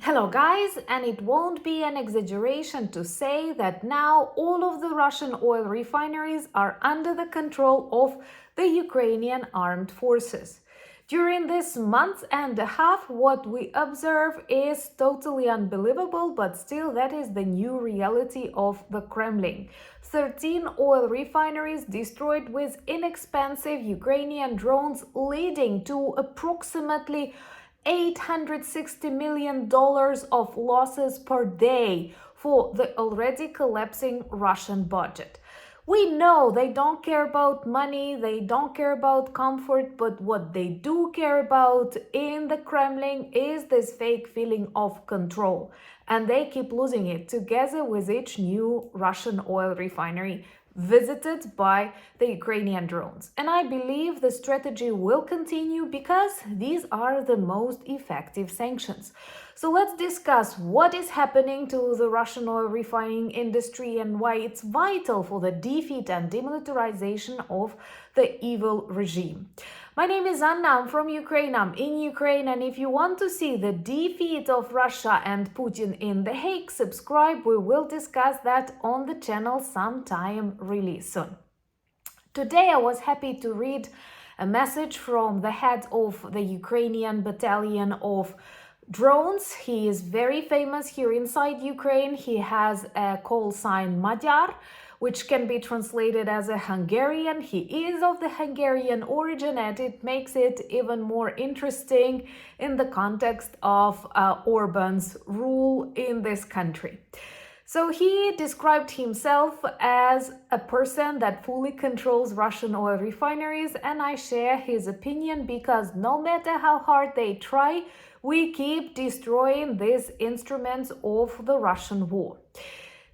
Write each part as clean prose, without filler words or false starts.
Hello guys, and it won't be an exaggeration to say that now all of the Russian oil refineries are under the control of the Ukrainian armed forces. During this month and a half, what we observe is totally unbelievable, but still that is the new reality of the Kremlin. 13 oil refineries destroyed with inexpensive Ukrainian drones, leading to approximately $860 million of losses per day for the already collapsing Russian budget. We know they don't care about money, they don't care about comfort, but what they do care about in the Kremlin is this fake feeling of control. And they keep losing it together with each new Russian oil refinery visited by the Ukrainian drones. And I believe the strategy will continue because these are the most effective sanctions. So let's discuss what is happening to the Russian oil refining industry and why it's vital for the defeat and demilitarization of the evil regime. My name is Anna, I'm from Ukraine, I'm in Ukraine, and if you want to see the defeat of Russia and Putin in The Hague, subscribe, we will discuss that on the channel sometime really soon. Today I was happy to read a message from the head of the Ukrainian battalion of drones. He is very famous here inside Ukraine. He has a call sign Magyar, which can be translated as a Hungarian. He is of the Hungarian origin, and it makes it even more interesting in the context of Orban's rule in this country. So he described himself as a person that fully controls Russian oil refineries, and I share his opinion because no matter how hard they try, we keep destroying these instruments of the Russian war.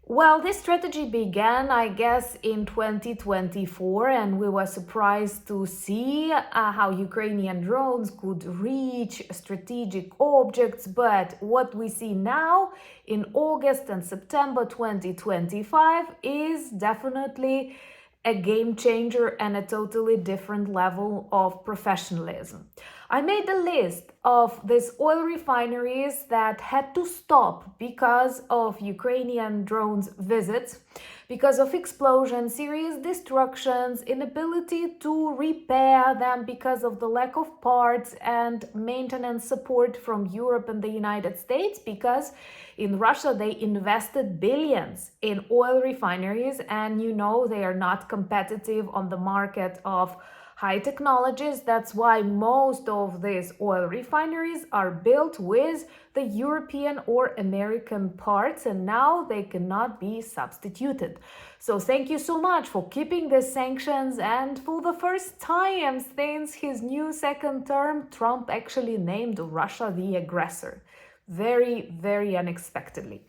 Well, this strategy began, I guess, in 2024, and we were surprised to see how Ukrainian drones could reach strategic objects. But what we see now in August and September 2025 is definitely a game changer and a totally different level of professionalism. I made a list of these oil refineries that had to stop because of Ukrainian drones visits, because of explosions, serious destructions, inability to repair them because of the lack of parts and maintenance support from Europe and the United States, because in Russia they invested billions in oil refineries and they are not competitive on the market of high technologies. That's why most of these oil refineries are built with the European or American parts, and now they cannot be substituted. So thank you so much for keeping the sanctions, and for the first time since his new second term, Trump actually named Russia the aggressor. Very, very unexpectedly.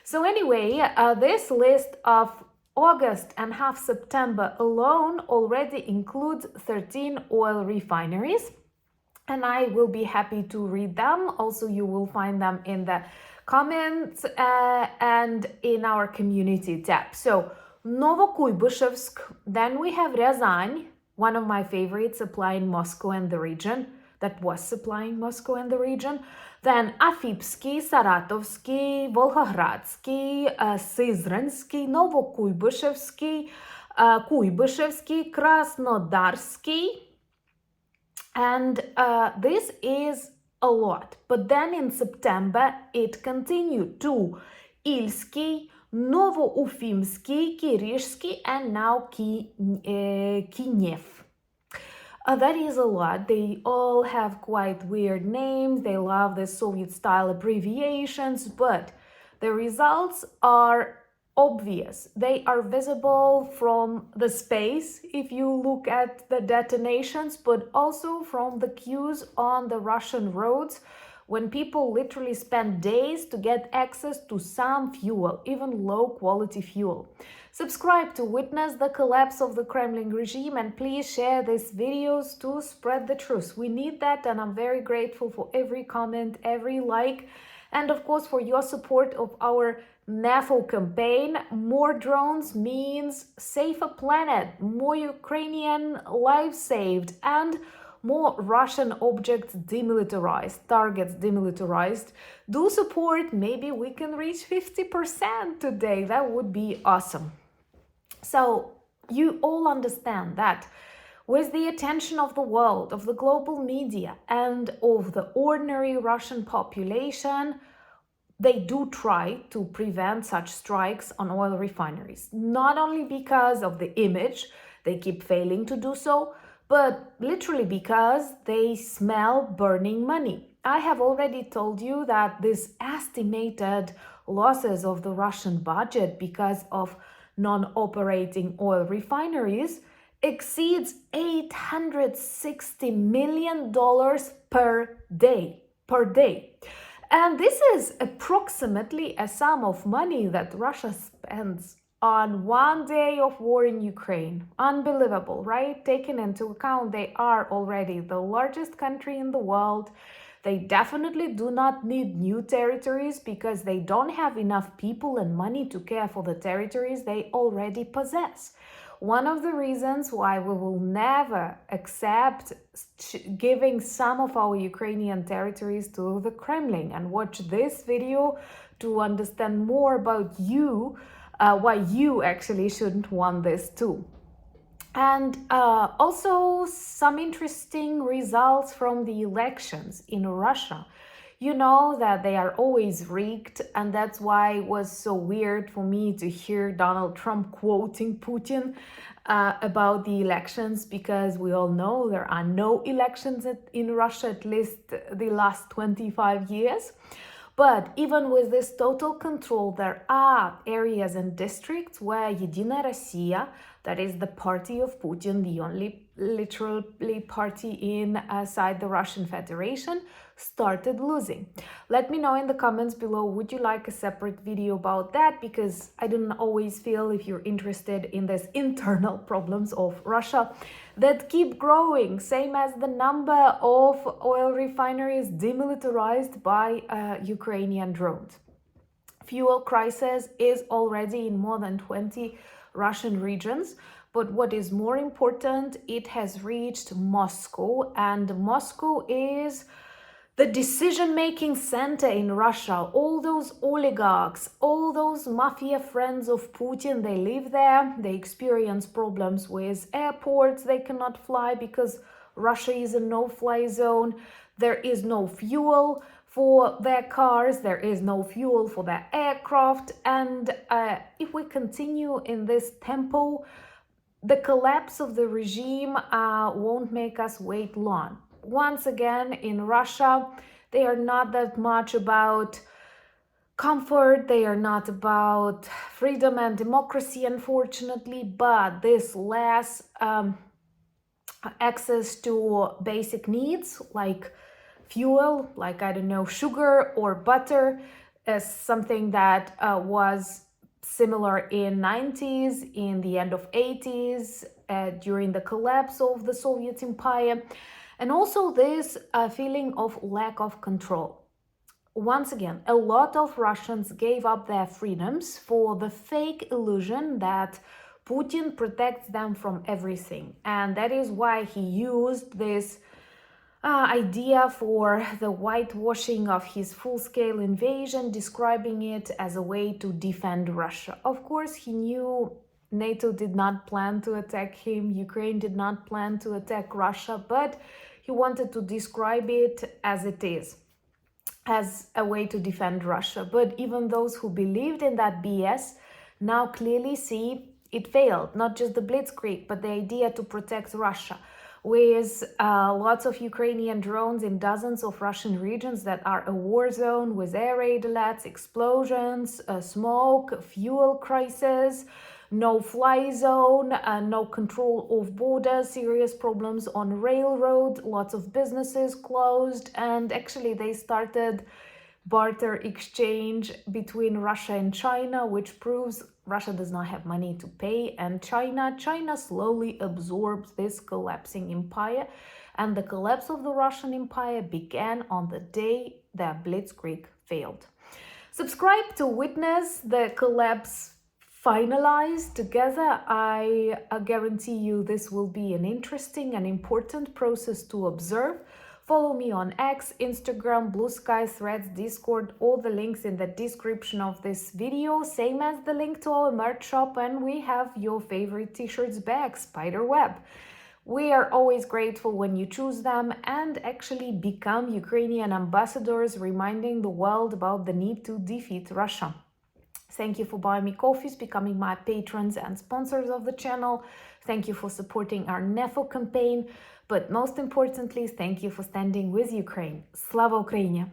So anyway, this list of August and half September alone already includes 13 oil refineries, and I will be happy to read them. Also, you will find them in the comments and in our community tab. So, Novokuybышevsk, then we have Ryazan, one of my favorites, supplying Moscow and the region, that was supplying Moscow and the region. Then Afipsky, Saratovsky, Volgogradsky, Syzransky, Novokuybышevsky, Kuybышevsky, Krasnodarsky. And this is a lot. But then in September, it continued to Ilsky, Novoufimsky, Kirishsky, and now Kinef. That is a lot. They all have quite weird names. They love the Soviet-style abbreviations, but the results are obvious. They are visible from the space if you look at the detonations, but also from the queues on the Russian roads when people literally spend days to get access to some fuel, even low-quality fuel. Subscribe to witness the collapse of the Kremlin regime, and please share these videos to spread the truth. We need that, and I'm very grateful for every comment, every like, and of course for your support of our NAFO campaign. More drones means safer planet, more Ukrainian lives saved, and more Russian objects demilitarized, targets demilitarized, do support, maybe we can reach 50% today. That would be awesome. So you all understand that with the attention of the world, of the global media, and of the ordinary Russian population, they do try to prevent such strikes on oil refineries. Not only because of the image, they keep failing to do so, but literally because they smell burning money. I have already told you that this estimated losses of the Russian budget because of non-operating oil refineries exceeds $860 million per day. And this is approximately a sum of money that Russia spends on one day of war in Ukraine. Unbelievable, right? Taking into account they are already the largest country in the world. They definitely do not need new territories because they don't have enough people and money to care for the territories they already possess. One of the reasons why we will never accept giving some of our Ukrainian territories to the Kremlin. And watch this video to understand more about why you actually shouldn't want this too. And also some interesting results from the elections in Russia. You know that they are always rigged, and that's why it was so weird for me to hear Donald Trump quoting Putin about the elections, because we all know there are no elections in Russia, at least the last 25 years. But even with this total control, there are areas and districts where Единая Россия, that is the party of Putin, the only literally party inside the Russian Federation, started losing. Let me know in the comments below, would you like a separate video about that? Because I don't always feel if you're interested in these internal problems of Russia that keep growing, same as the number of oil refineries demilitarized by Ukrainian drones. Fuel crisis is already in more than 20 Russian regions. But what is more important, it has reached Moscow, and Moscow is the decision-making center in Russia. All those oligarchs, all those mafia friends of Putin, they live there. They experience problems with airports. They cannot fly because Russia is a no-fly zone. There is no fuel for their cars. There is no fuel for their aircraft. And if we continue in this tempo, the collapse of the regime won't make us wait long. Once again, in Russia, they are not that much about comfort, they are not about freedom and democracy, unfortunately, but this less access to basic needs like fuel, like, I don't know, sugar or butter, is something that was similar in 90s, in the end of 80s, during the collapse of the Soviet Empire. And also this feeling of lack of control. Once again, a lot of Russians gave up their freedoms for the fake illusion that Putin protects them from everything. And that is why he used this idea for the whitewashing of his full-scale invasion, describing it as a way to defend Russia. Of course, he knew NATO did not plan to attack him, Ukraine did not plan to attack Russia, but he wanted to describe it as it is, as a way to defend Russia. But even those who believed in that BS now clearly see it failed. Not just the blitzkrieg, but the idea to protect Russia, with lots of Ukrainian drones in dozens of Russian regions that are a war zone, with air raid alerts, explosions, smoke, fuel crisis, no-fly zone, no control of borders, serious problems on railroad, lots of businesses closed, and actually they started barter exchange between Russia and China, which proves Russia does not have money to pay, and China slowly absorbs this collapsing empire. And the collapse of the Russian Empire began on the day that blitzkrieg failed. Subscribe to witness the collapse finalized together. I guarantee you this will be an interesting and important process to observe. Follow me on X, Instagram, Blue Sky, Threads, Discord, all the links in the description of this video, same as the link to our merch shop, and we have your favorite t-shirts, bags, spiderweb. We are always grateful when you choose them and actually become Ukrainian ambassadors, reminding the world about the need to defeat Russia. Thank you for buying me coffees, becoming my patrons and sponsors of the channel. Thank you for supporting our NEFO campaign. But most importantly, thank you for standing with Ukraine. Slava Ukraini!